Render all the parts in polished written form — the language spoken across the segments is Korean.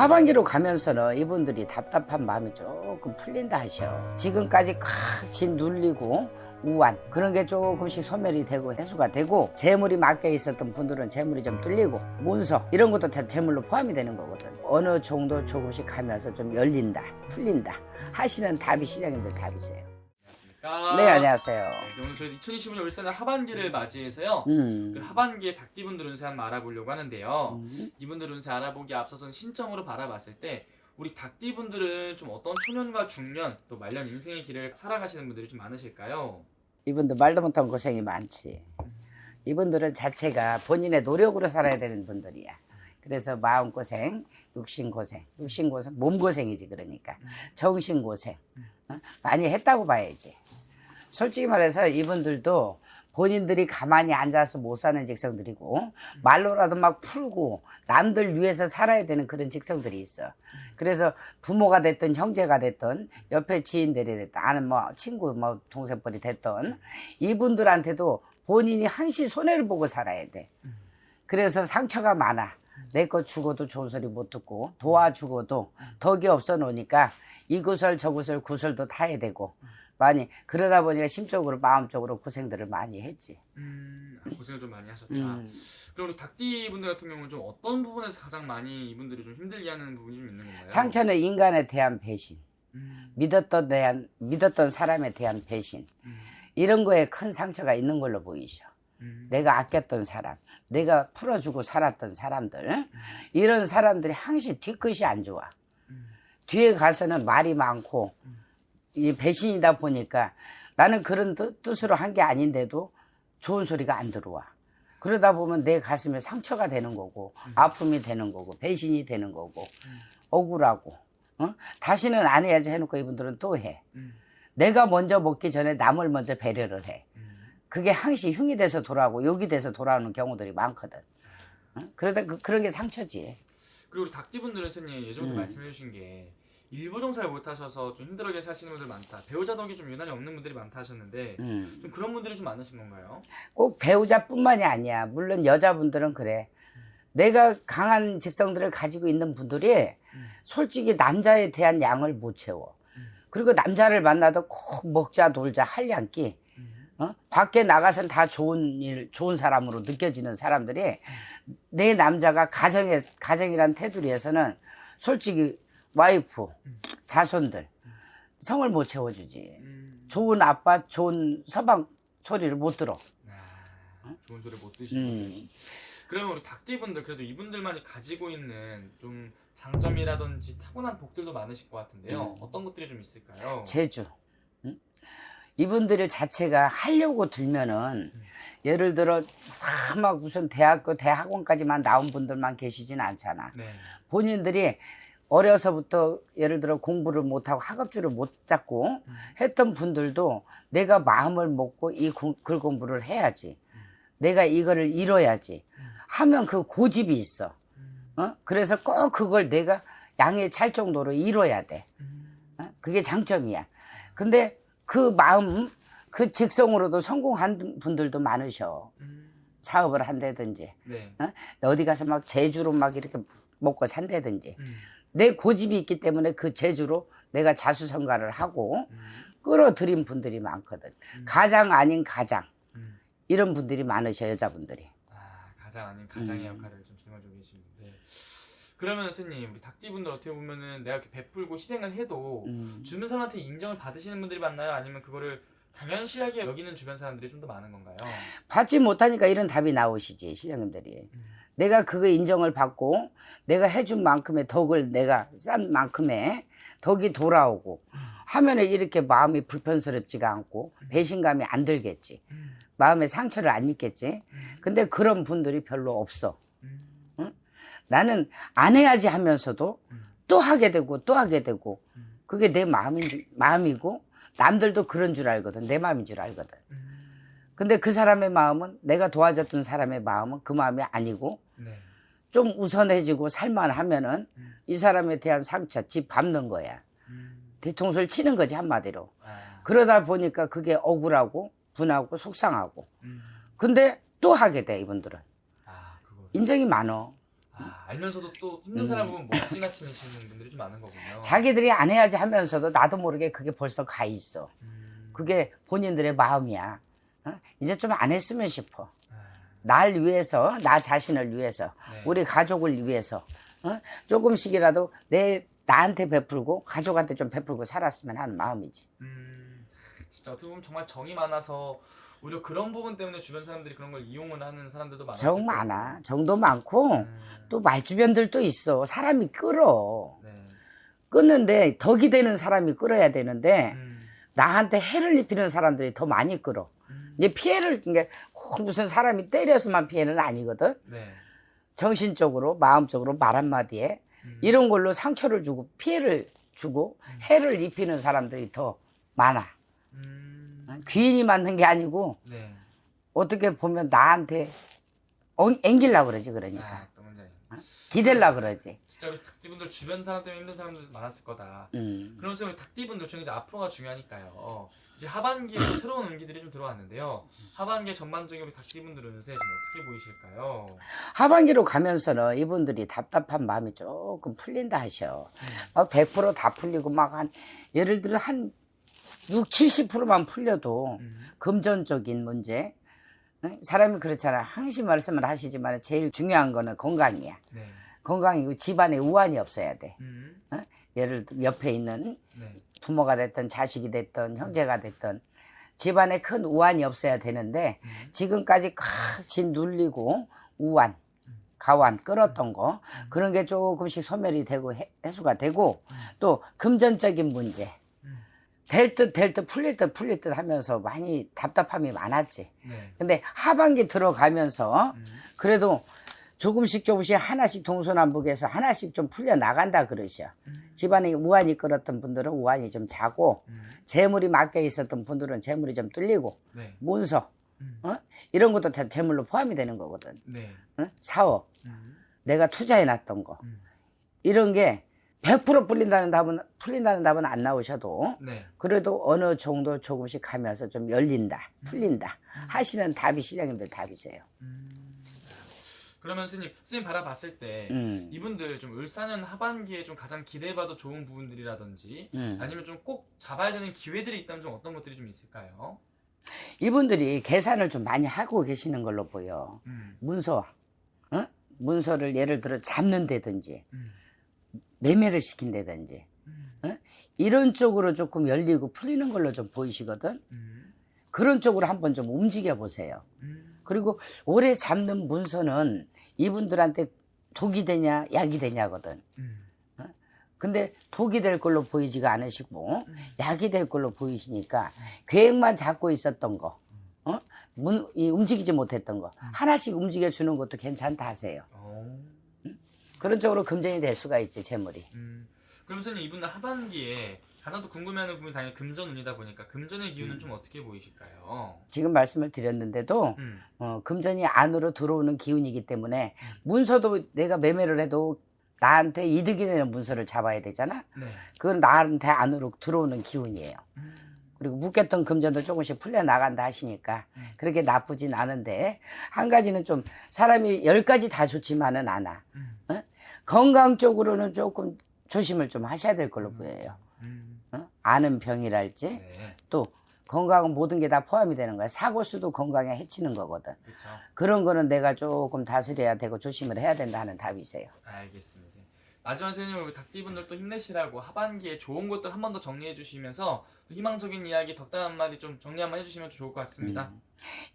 하반기로 가면서는 이분들이 답답한 마음이 조금 풀린다 하셔. 지금까지 같이 눌리고 우한 그런 게 조금씩 소멸이 되고 해소가 되고, 재물이 막혀 있었던 분들은 재물이 좀 뚫리고 문서 이런 것도 다 재물로 포함이 되는 거거든. 어느 정도 조금씩 가면서 좀 열린다 풀린다 하시는 답이 신앙님들 답이세요. 네, 안녕하세요. 네, 오늘 저희 2025년 울산의 하반기를 맞이해서요. 그 하반기에 닭띠분들 운세 한번 알아보려고 하는데요. 이분들 운세 알아보기 앞서서는 신청으로 바라봤을 때 우리 닭띠분들은 좀 어떤 초년과 중년 또 말년 인생의 길을 살아가시는 분들이 좀 많으실까요? 이분들 말도 못한 고생이 많지. 이분들은 자체가 본인의 노력으로 살아야 되는 분들이야. 그래서 마음고생, 육신고생, 몸고생이지. 그러니까 정신고생 많이 했다고 봐야지. 솔직히 말해서 이분들도 본인들이 가만히 앉아서 못 사는 직성들이고, 말로라도 막 풀고 남들 위해서 살아야 되는 그런 직성들이 있어. 그래서 부모가 됐든 형제가 됐든 옆에 지인들이 됐든 아는 뭐 친구 뭐 동생뻘이 됐든 이분들한테도 본인이 항시 손해를 보고 살아야 돼. 그래서 상처가 많아. 내 거 죽어도 좋은 소리 못 듣고 도와주고도 덕이 없어 놓으니까 이 구설 저 구설 구설도 타야 되고 많이 그러다 보니까 심적으로 마음적으로 고생들을 많이 했지. 고생을 좀 많이 하셨다. 그럼 우리 닭띠 분들 같은 경우는 좀 어떤 부분에서 가장 많이 이분들이 좀 힘들게 하는 부분이 좀 있는 건가요? 상처는 인간에 대한 배신, 믿었던 사람에 대한 배신, 이런 거에 큰 상처가 있는 걸로 보이죠. 내가 아꼈던 사람, 내가 풀어주고 살았던 사람들, 이런 사람들이 항시 뒤끝이 안 좋아. 뒤에 가서는 말이 많고 이 배신이다 보니까 나는 그런 뜻으로 한 게 아닌데도 좋은 소리가 안 들어와. 그러다 보면 내 가슴에 상처가 되는 거고 아픔이 되는 거고 배신이 되는 거고 억울하고 다시는 안 해야지 해놓고 이분들은 또 해. 내가 먼저 먹기 전에 남을 먼저 배려를 해. 그게 항시 흉이 돼서 돌아오고 욕이 돼서 돌아오는 경우들이 많거든. 그러다 그런 게 상처지. 그리고 우리 닭띠분들은 선생님 예전부터 말씀해 주신 게 일부종사를 못하셔서 좀 힘들게 사시는 분들 많다. 배우자 덕이 좀 유난히 없는 분들이 많다 하셨는데 좀 그런 분들이 좀 많으신 건가요? 꼭 배우자뿐만이 아니야. 물론 여자분들은 그래. 내가 강한 직성들을 가지고 있는 분들이 솔직히 남자에 대한 양을 못 채워. 그리고 남자를 만나도 꼭 먹자 놀자 한량기. 밖에 나가선 다 좋은 사람으로 느껴지는 사람들이 내 남자가 가정이란 테두리에서는 솔직히 와이프, 자손들 성을 못 채워주지. 좋은 아빠, 좋은 서방 소리를 못 들어. 좋은 소리 못 드시는 그러면 우리 닭띠분들 그래도 이분들만이 가지고 있는 좀 장점이라든지 타고난 복들도 많으실 것 같은데요. 어떤 것들이 좀 있을까요? 재주. 이분들 자체가 하려고 들면은 예를 들어 막 무슨 대학교 대학원까지만 나온 분들만 계시진 않잖아. 네. 본인들이 어려서부터 예를 들어 공부를 못하고 학업줄을 못 잡고 했던 분들도 내가 마음을 먹고 글 공부를 해야지. 내가 이거를 이뤄야지 하면 그 고집이 있어. 그래서 꼭 그걸 내가 양에 찰 정도로 이뤄야 돼. 그게 장점이야. 근데 그 마음, 그 직성으로도 성공한 분들도 많으셔. 사업을 한다든지, 네. 어디 가서 막 재주로 막 이렇게 먹고 산다든지. 내 고집이 있기 때문에 그 재주로 내가 자수성가를 하고 끌어들인 분들이 많거든. 가장 아닌 가장. 이런 분들이 많으셔, 여자분들이. 가장 아닌 가장의 역할을 좀 짊어지고 계십니다. 네. 그러면 선생님, 우리 닭띠분들 어떻게 보면은 내가 이렇게 베풀고 희생을 해도 주변 사람한테 인정을 받으시는 분들이 많나요? 아니면 그거를 당연시하게 여기는 주변 사람들이 좀 더 많은 건가요? 받지 못하니까 이런 답이 나오시지, 신령님들이. 내가 그거 인정을 받고 내가 해준 만큼의 덕을 내가 싼 만큼의 덕이 돌아오고 하면은 이렇게 마음이 불편스럽지가 않고 배신감이 안 들겠지. 마음에 상처를 안 입겠지. 근데 그런 분들이 별로 없어. 나는 안 해야지 하면서도 또 하게 되고 또 하게 되고 그게 내 마음이고 남들도 그런 줄 알거든. 내 마음인 줄 알거든. 근데 그 사람의 마음은 내가 도와줬던 사람의 마음은 그 마음이 아니고 좀 우선해지고 살만하면은 이 사람에 대한 상처 집 밟는 거야. 뒤통수를 치는 거지 한마디로. 그러다 보니까 그게 억울하고 분하고 속상하고 근데 또 하게 돼 이분들은. 인정이 많어. 알면서도 또 힘든 사람 보면 못 지나치시는 분들이 좀 많은 거군요. 자기들이 안 해야지 하면서도 나도 모르게 그게 벌써 가 있어. 음. 그게 본인들의 마음이야. 이제 좀 안 했으면 싶어. 아, 날 위해서, 나 자신을 위해서, 네. 우리 가족을 위해서 조금씩이라도 나한테 베풀고 가족한테 좀 베풀고 살았으면 하는 마음이지. 진짜 어떻게 보면 정말 정이 많아서 오히려 그런 부분 때문에 주변 사람들이 그런 걸 이용을 하는 사람들도 많았을 정 거고. 많아. 정도 많고 또 말주변들도 있어. 사람이 끌어. 네. 끊는데 덕이 되는 사람이 끌어야 되는데 음. 나한테 해를 입히는 사람들이 더 많이 끌어. 이제 피해를, 그러니까 꼭 무슨 사람이 때려서만 피해는 아니거든. 네. 정신적으로, 마음적으로 말 한마디에 이런 걸로 상처를 주고 피해를 주고 해를 입히는 사람들이 더 많아. 귀인이 맞는 게 아니고 네. 어떻게 보면 나한테 앵기려고 그러지. 그러니까 또 뭔지 알겠네. 기대려고 그러지. 진짜 우리 닭띠분들 주변 사람 때문에 힘든 사람들 많았을 거다. 그러면서 우리 닭띠분들 중에 이제 앞으로가 중요하니까요. 이제 하반기에 또 새로운 운기들이 좀 들어왔는데요. 하반기에 전반적인 우리 닭띠분들 운세 좀 어떻게 보이실까요? 하반기로 가면서는 이분들이 답답한 마음이 조금 풀린다 하셔. 막 100%다 풀리고 막 예를 들어 한 60~70%만 풀려도 금전적인 문제. 사람이 그렇잖아. 항상 말씀을 하시지만 제일 중요한 거는 건강이야. 네. 건강이고 집안에 우환이 없어야 돼. 음. 예를 들어 옆에 있는 네. 부모가 됐든 자식이 됐든 형제가 됐든 집안에 큰 우환이 없어야 되는데 지금까지 같이 눌리고 우환, 가환 끌었던 거 그런 게 조금씩 소멸이 되고 해소가 되고 또 금전적인 문제 될 듯 풀릴 듯 하면서 많이 답답함이 많았지. 네. 근데 하반기 들어가면서 그래도 조금씩 하나씩 동서남북에서 하나씩 좀 풀려 나간다 그러셔. 집안에 우환이 끌었던 분들은 우환이 좀 자고 재물이 막혀 있었던 분들은 재물이 좀 뚫리고 네. 문서 이런 것도 다 재물로 포함이 되는 거거든. 네. 사업 내가 투자해 놨던 거 이런 게 100% 풀린다는 답은 안 나오셔도 네. 그래도 어느 정도 조금씩 가면서 좀 열린다 풀린다 하시는 답이 신령님들 답이세요. 그러면 스님 바라봤을 때 이분들 좀 을사년 하반기에 좀 가장 기대해봐도 좋은 부분들이라든지 아니면 좀 꼭 잡아야 되는 기회들이 있다면 좀 어떤 것들이 좀 있을까요? 이분들이 계산을 좀 많이 하고 계시는 걸로 보여. 문서, 문서를 예를 들어 잡는다든지 매매를 시킨다든지 이런 쪽으로 조금 열리고 풀리는 걸로 좀 보이시거든. 그런 쪽으로 한번 좀 움직여 보세요. 그리고 오래 잡는 문서는 이분들한테 독이 되냐 약이 되냐거든. 근데 독이 될 걸로 보이지가 않으시고 약이 될 걸로 보이시니까 계획만 잡고 있었던 거 움직이지 못했던 거 하나씩 움직여 주는 것도 괜찮다 하세요. 그런 쪽으로 금전이 될 수가 있지 재물이. 그럼 선생님 이분은 하반기에 가장 또 궁금해하는 부분이 당연히 금전운이다 보니까 금전의 기운은 좀 어떻게 보이실까요? 지금 말씀을 드렸는데도 금전이 안으로 들어오는 기운이기 때문에 문서도 내가 매매를 해도 나한테 이득이 되는 문서를 잡아야 되잖아. 네. 그건 나한테 안으로 들어오는 기운이에요. 그리고 묶였던 금전도 조금씩 풀려나간다 하시니까 그렇게 나쁘진 않은데 한 가지는 좀 사람이 10가지 다 좋지만은 않아. 건강 쪽으로는 조금 조심을 좀 하셔야 될 걸로 보여요. 아는 병이랄지 네. 또 건강은 모든 게 다 포함이 되는 거야. 사고수도 건강에 해치는 거거든. 그렇죠. 그런 거는 내가 조금 다스려야 되고 조심을 해야 된다는 답이세요. 알겠습니다. 마지막 선생님 우리 닭띠분들 또 힘내시라고 하반기에 좋은 것들 한 번 더 정리해 주시면서 또 희망적인 이야기 덕담 한마디 좀 정리 한번 해주시면 좋을 것 같습니다.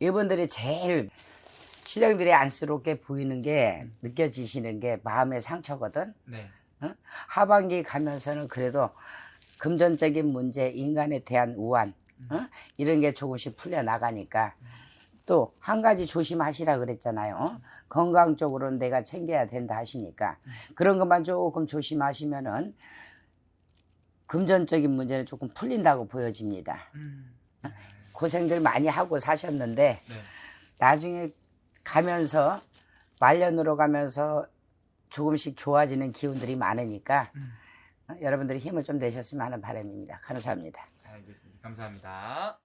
이분들이 제일 신령들이 안쓰럽게 보이는 게 느껴지시는 게 마음의 상처거든. 네. 하반기 가면서는 그래도 금전적인 문제, 인간에 대한 우환 이런 게 조금씩 풀려나가니까 또 한 가지 조심하시라 그랬잖아요. 건강 쪽으로는 내가 챙겨야 된다 하시니까 그런 것만 조금 조심하시면은 금전적인 문제는 조금 풀린다고 보여집니다. 고생들 많이 하고 사셨는데 네. 나중에 가면서 말년으로 가면서 조금씩 좋아지는 기운들이 많으니까 여러분들이 힘을 좀 내셨으면 하는 바람입니다. 감사합니다. 알겠습니다. 감사합니다.